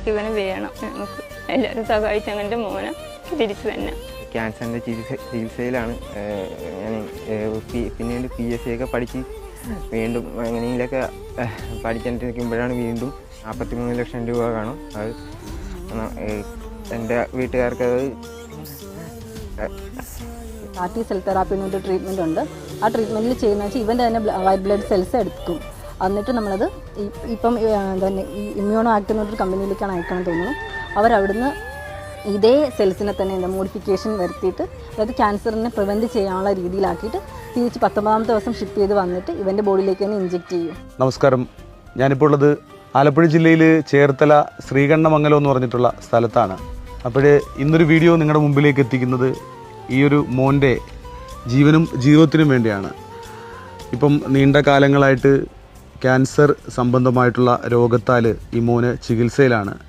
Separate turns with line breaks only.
ഞങ്ങൾക്ക് ഇവനെ വേണം. നമുക്ക് എല്ലാവരും സഹായിച്ച് അങ്ങനെ മോനെ തിരിച്ചു തന്നെ.
ക്യാൻസറിൻ്റെ ചികിത്സയിലാണ് ഞാൻ. പിന്നീട് PSC ഒക്കെ പഠിച്ച് വീണ്ടും എങ്ങനെയെങ്കിലൊക്കെ പഠിച്ചിട്ട് നിൽക്കുമ്പോഴാണ് വീണ്ടും 43 ലക്ഷം രൂപ കാണും. അത് എൻ്റെ വീട്ടുകാർക്ക് അത്
RT സെൽ തെറാപ്പി എന്നൊരു ട്രീറ്റ്മെൻ്റ് ഉണ്ട്. ആ ട്രീറ്റ്മെൻറ്റിൽ ചെയ്യുന്നത് വെച്ചാൽ ഇവൻ്റെ തന്നെ വൈറ്റ് ബ്ലഡ് സെൽസ് എടുക്കും. എന്നിട്ട് നമ്മളത് ഇപ്പം തന്നെ ഈ ഇമ്മ്യൂണോ ആക്ട് എന്നൊരു കമ്പനിയിലേക്കാണ് അയക്കണം തോന്നുന്നു. അവരവിടുന്ന് ഇതേ സെൽസിനെ തന്നെ എന്താ മോഡിഫിക്കേഷൻ വരുത്തിയിട്ട്, അതായത് ക്യാൻസറിനെ പ്രിവെൻറ്റ് ചെയ്യാനുള്ള രീതിയിലാക്കിയിട്ട് തിരിച്ച് 19ാമത്തെ ദിവസം ഷിപ്പ് ചെയ്ത് വന്നിട്ട് ഇവൻ്റെ ബോഡിയിലേക്ക് തന്നെ ഇഞ്ചെക്ട് ചെയ്യും.
നമസ്കാരം, ഞാനിപ്പോൾ ഉള്ളത് ആലപ്പുഴ ജില്ലയിൽ ചേർത്തല ശ്രീകണ്ഠമംഗലം എന്ന് പറഞ്ഞിട്ടുള്ള സ്ഥലത്താണ്. അപ്പോൾ ഇന്നൊരു വീഡിയോ നിങ്ങളുടെ മുമ്പിലേക്ക് എത്തിക്കുന്നത് ഈ ഒരു മോൻ്റെ ജീവനും ജീവിതത്തിനും വേണ്ടിയാണ്. ഇപ്പം നീണ്ട കാലങ്ങളായിട്ട് ക്യാൻസർ സംബന്ധമായിട്ടുള്ള രോഗത്താൽ ഈ മോന് ചികിത്സയിലാണ്.